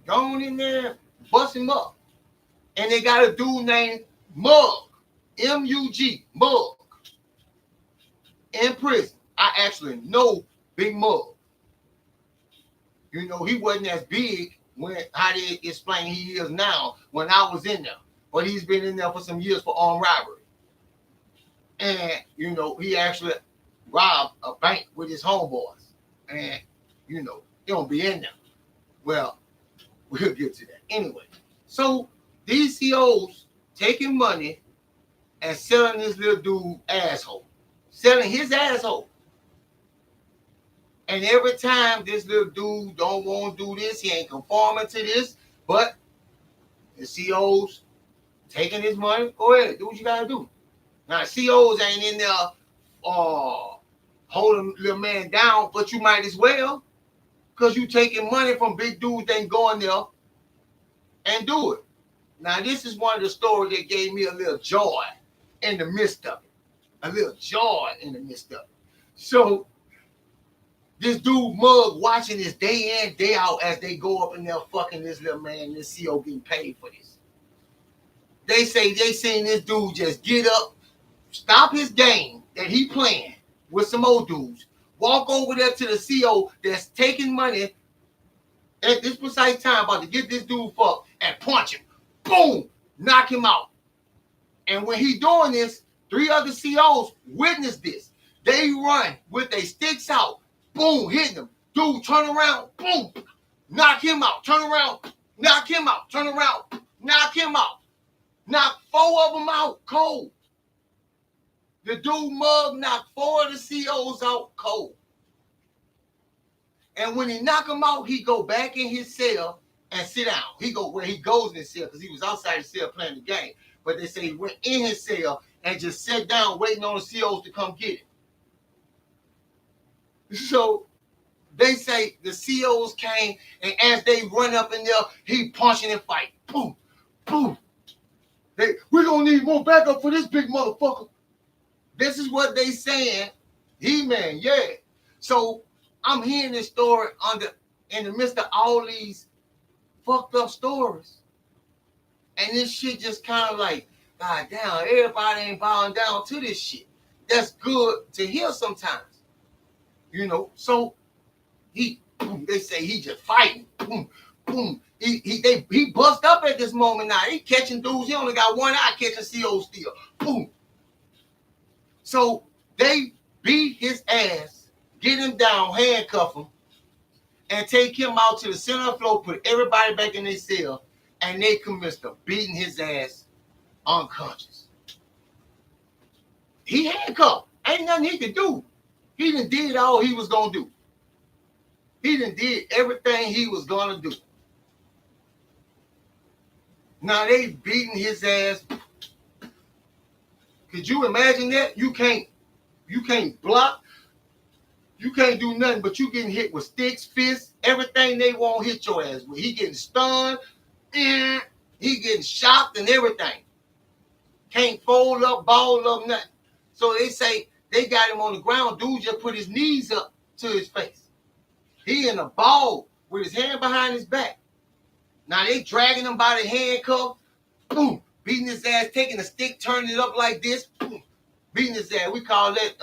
Go on in there, bust him up. And they got a dude named Mug. M-U-G, Mug. In prison. I actually know Big Mug. You know, he wasn't as big when how they explain he is now when I was in there. But he's been in there for some years for armed robbery. And, you know, he actually robbed a bank with his homeboys. And, you know, he don't be in there. Well, we'll get to that. Anyway, so these COs taking money and selling this little dude asshole. Selling his asshole. And every time this little dude don't want to do this, he ain't conforming to this, but the COs taking his money, go ahead, do what you gotta do. Now, COs ain't in there holding little man down, but you might as well, because you taking money from big dudes that ain't going there and do it. Now, this is one of the stories that gave me a little joy in the midst of it. A little joy in the midst of it. So, this dude Mug watching this day in, day out as they go up in there fucking this little man, this CO getting paid for this. They say they seen this dude just get up, stop his game that he playing with some old dudes, walk over there to the CO that's taking money at this precise time about to get this dude fucked and punch him. Boom! Knock him out. And when he doing this, 3 other COs witness this. They run with their sticks out. Boom, hitting him. Dude, turn around. Boom. Knock him out. Turn around. Knock him out. Turn around. Knock him out. Knock 4 of them out cold. The dude Mug knocked 4 of the COs out cold. And when he knock him out, he go back in his cell and sit down. He go where he goes in his cell because he was outside his cell playing the game. But they say he went in his cell and just sat down waiting on the COs to come get him. So they say the COs came, and as they run up in there, he punching and fighting. Boom, boom. We're going to need more backup for this big motherfucker. This is what they saying. He-Man, yeah. So I'm hearing this story in the midst of all these fucked up stories. And this shit just kind of like, God damn, everybody ain't bowing down to this shit. That's good to hear sometimes. You know, so they say he just fighting. Boom, boom. He bust up at this moment now. He catching dudes. He only got one eye catching COs still. Boom. So they beat his ass, get him down, handcuff him, and take him out to the center of the floor, put everybody back in their cell, and they commenced to beating his ass unconscious. He handcuffed. Ain't nothing he could do. He done did all he was going to do. He done did everything he was going to do. Now they beating his ass. Could you imagine that? You can't block. You can't do nothing, but you getting hit with sticks, fists, everything they won't hit your ass with. He getting stunned. He getting shocked and everything. Can't fold up, ball up, nothing. So they say they got him on the ground. Dude just put his knees up to his face. He in a ball. with his hand behind his back. Now they dragging him by the handcuff, boom, beating his ass, taking a stick, turning it up like this, boom, beating his ass. We call that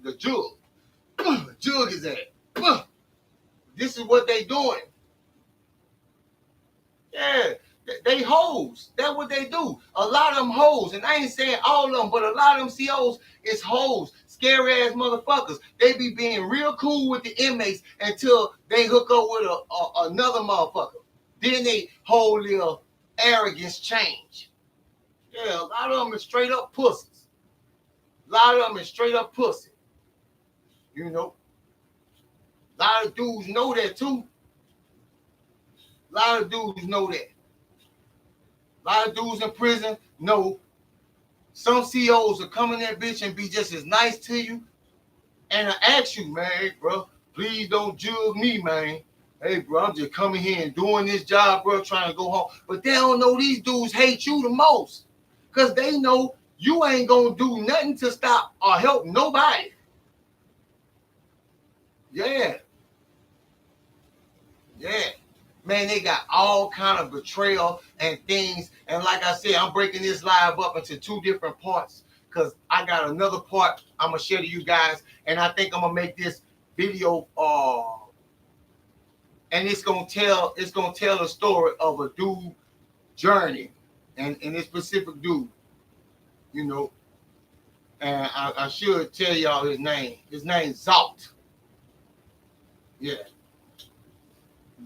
the jug. Jug his ass. This is what they doing. Yeah, they hoes. That's what they do. A lot of them hoes, and I ain't saying all of them, but a lot of them COs is hoes, scary ass motherfuckers. They be being real cool with the inmates until they hook up with another motherfucker. Then they whole little arrogance change. Yeah, a lot of them is straight up pussies. A lot of them is straight up pussy. You know, a lot of dudes know that too. A lot of dudes know that. A lot of dudes in prison know some COs will come in that bitch and be just as nice to you. And I ask you, man, hey, bro, please don't judge me, man. Hey, bro, I'm just coming here and doing this job, bro, trying to go home. But they don't know these dudes hate you the most. Because they know you ain't going to do nothing to stop or help nobody. Yeah. Yeah. Man, they got all kind of betrayal and things. And like I said, I'm breaking this live up into 2 different parts because I got another part I'm going to share to you guys. And I think I'm going to make this video, and it's going to tell a story of a dude journey and this specific dude, you know. And I should tell y'all his name. His name's Zalt. Yeah.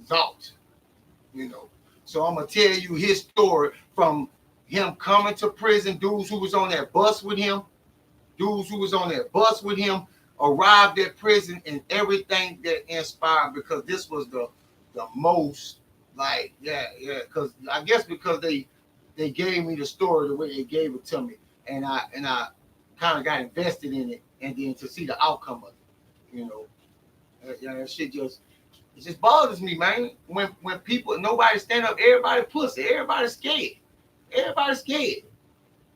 Zalt. You know, so I'm gonna tell you his story from him coming to prison, dudes who was on that bus with him, arrived at prison, and everything that inspired, because this was the most, like, because I guess because they gave me the story the way they gave it to me, and I kind of got invested in it, and then to see the outcome of it, you know, that shit just. It just bothers me, man. When people, nobody stand up, everybody pussy, everybody scared. Everybody scared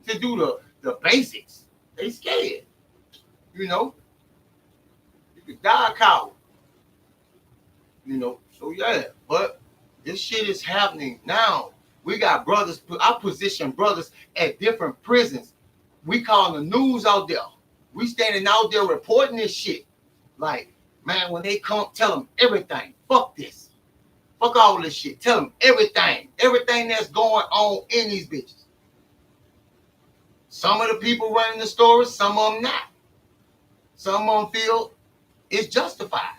to do the basics. They scared. You know? You could die a coward. You know? So yeah, but this shit is happening now. We got brothers, I position brothers at different prisons. We calling the news out there. We standing out there reporting this shit. Like, man, when they come, tell them everything. Fuck this. Fuck all this shit. Tell them everything. Everything that's going on in these bitches. Some of the people running the stories, some of them not. Some of them feel it's justified.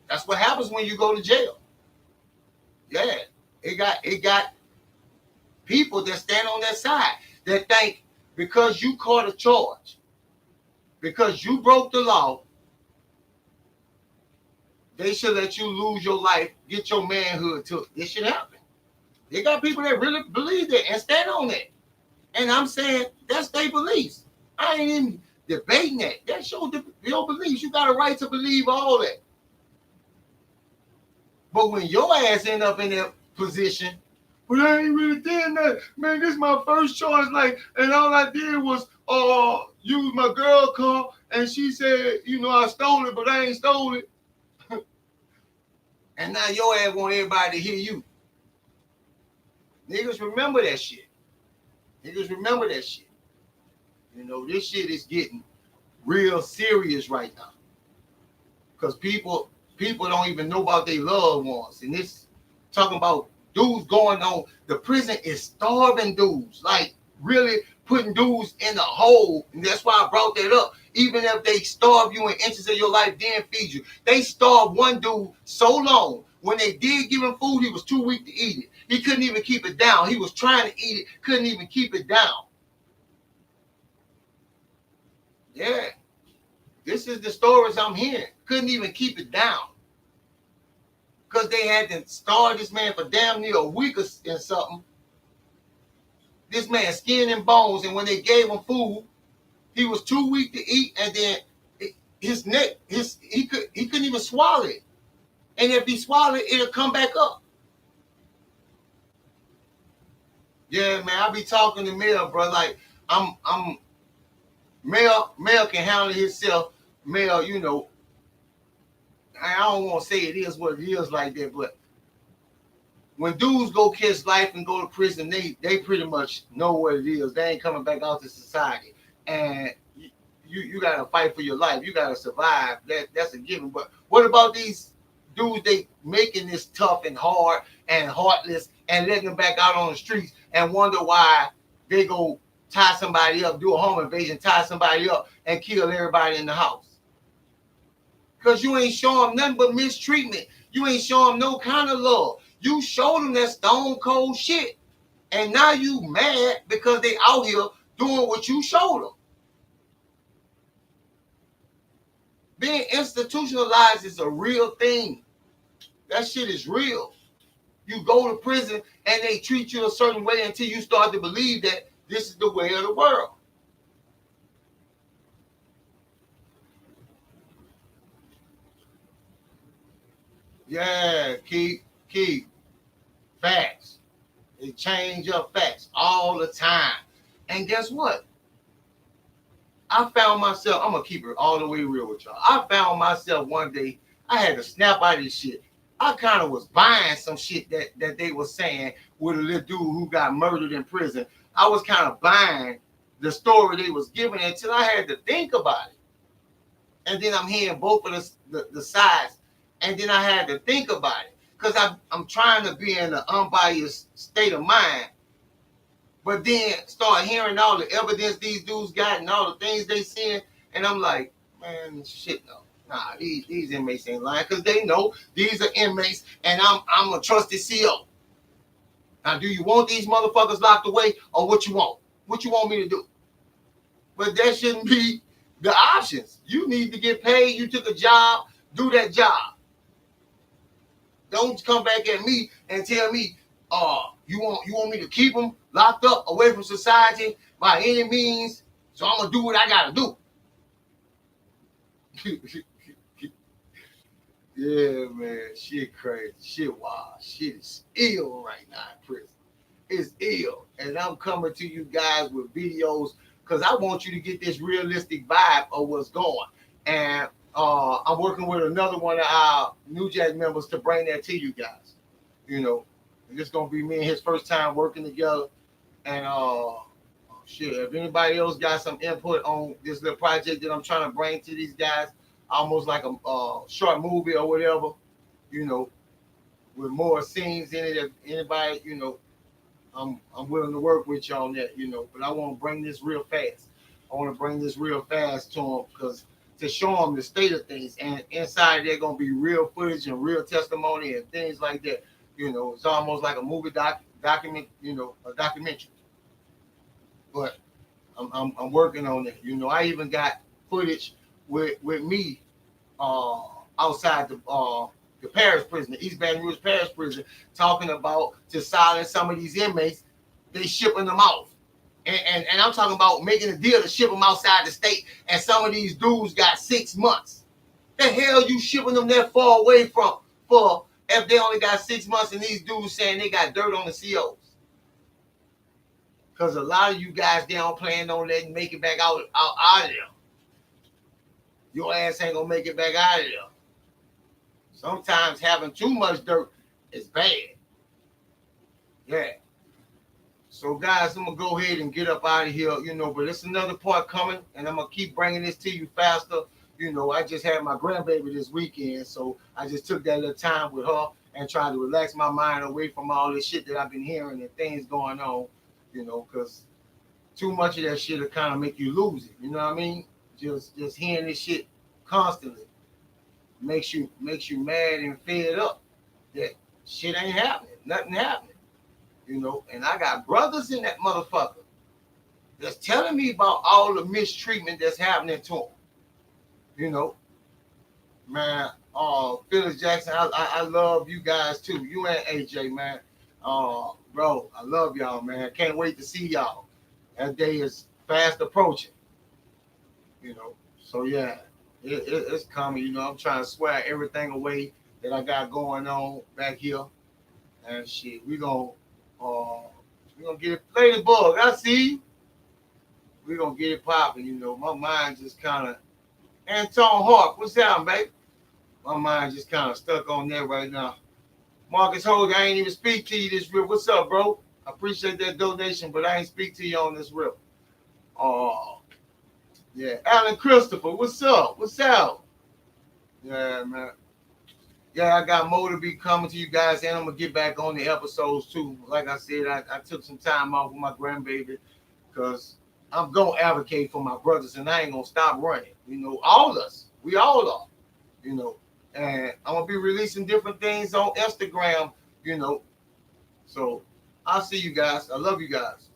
That's what happens when you go to jail. Yeah. It got people that stand on that side that think because you caught a charge, because you broke the law, they should let you lose your life, get your manhood took. This should happen. They got people that really believe that and stand on that. And I'm saying that's their beliefs. I ain't even debating that. That's your beliefs. You got a right to believe all that. But when your ass end up in that position, but I ain't really did that. Man, this is my first choice. Like, and all I did was use my girl car, and she said, you know, I stole it, but I ain't stole it. And now your ass want everybody to hear you. Niggas remember that shit. You know, this shit is getting real serious right now. Because people don't even know about their loved ones. And this talking about dudes going on. The prison is starving dudes. Like, really putting dudes in a hole. And that's why I brought that up. Even if they starve you in inches of your life, then feed you. They starved one dude so long. When they did give him food, he was too weak to eat it. He couldn't even keep it down. He was trying to eat it, couldn't even keep it down. Yeah. This is the stories I'm hearing. Couldn't even keep it down. Because they had to starve this man for damn near a week or something. This man skin and bones, and when they gave him food, he was too weak to eat, and then his neck, he couldn't even swallow it. And if he swallowed it, it'll come back up. Yeah, man, I be talking to Mel, bro. Like, Mel can handle himself. Mel, you know, I don't want to say it is what it is like that, but when dudes go catch life and go to prison, they pretty much know what it is. They ain't coming back out to society, and you gotta fight for your life. You gotta survive. That's a given. But what about these dudes? They making this tough and hard and heartless and letting them back out on the streets and wonder why they go tie somebody up, do a home invasion, tie somebody up, and kill everybody in the house. Because you ain't showing them nothing but mistreatment. You ain't showing them no kind of love. You showed them that stone cold shit. And now you mad because they out here doing what you showed them. Being institutionalized is a real thing. That shit is real. You go to prison and they treat you a certain way until you start to believe that this is the way of the world. Yeah, keep facts. They change up facts all the time. And guess what? I found myself, I'm going to keep it all the way real with y'all. I found myself one day, I had to snap out of this shit. I kind of was buying some shit that they were saying with a little dude who got murdered in prison. I was kind of buying the story they was giving until I had to think about it. And then I'm hearing both of the sides. And then I had to think about it. Because I'm trying to be in an unbiased state of mind. But then start hearing all the evidence these dudes got and all the things they seeing. And I'm like, man, shit, no. Nah, these inmates ain't lying. Because they know these are inmates and I'm a trusted CO. Now, do you want these motherfuckers locked away or what you want? What you want me to do? But that shouldn't be the options. You need to get paid. You took a job. Do that job. Don't come back at me and tell me, you want me to keep them locked up away from society by any means, so I'm going to do what I got to do. Yeah, man, shit crazy, shit wild, shit is ill right now in prison. It's ill, and I'm coming to you guys with videos because I want you to get this realistic vibe of what's going. And I'm working with another one of our New Jack members to bring that to you guys. You know, it's gonna be me and his first time working together. And shit, if anybody else got some input on this little project that I'm trying to bring to these guys, almost like a short movie or whatever, you know, with more scenes in it. If anybody, you know, I'm willing to work with you on that, you know. But I want to bring this real fast. I want to bring this real fast to them because to show them the state of things, and inside there gonna be real footage and real testimony and things like that. You know, it's almost like a movie document, you know, a documentary. But I'm working on it. You know, I even got footage with me outside the Paris prison, the East Baton Rouge Paris prison, talking about to silence some of these inmates. They shipping them off. And I'm talking about making a deal to ship them outside the state. And some of these dudes got 6 months. The hell you shipping them that far away from for if they only got 6 months and these dudes saying they got dirt on the COs? Because a lot of you guys, they don't plan on letting make it back out of there. Your ass ain't going to make it back out of there. Sometimes having too much dirt is bad. Yeah. So, guys, I'm going to go ahead and get up out of here, you know, but it's another part coming, and I'm going to keep bringing this to you faster. You know, I just had my grandbaby this weekend, so I just took that little time with her and tried to relax my mind away from all this shit that I've been hearing and things going on, you know, because too much of that shit will kind of make you lose it, you know what I mean? Just hearing this shit constantly makes you mad and fed up that shit ain't happening, nothing happening. You know, and I got brothers in that motherfucker that's telling me about all the mistreatment that's happening to them. You know, man, Phyllis Jackson, I love you guys too. You and AJ, man. Bro, I love y'all, man. Can't wait to see y'all. That day is fast approaching. You know, so yeah, it's coming. You know, I'm trying to swear everything away that I got going on back here. And shit, we're gonna get it played bug. I see you. We're gonna get it popping, you know. My mind just kind of Anton Hawk, what's that, baby? My mind just kind of stuck on that right now. Marcus Hogan, I ain't even speak to you this real. What's up, bro? I appreciate that donation, but I ain't speak to you on this real. Oh, yeah. Alan Christopher, what's up? What's up? Yeah, man. Yeah, I got more to be coming to you guys, and I'm gonna get back on the episodes too. Like I said, I took some time off with my grandbaby because I'm gonna advocate for my brothers, and I ain't gonna stop running. You know, all of us, we all are. You know, and I'm gonna be releasing different things on Instagram. You know, so I'll see you guys. I love you guys.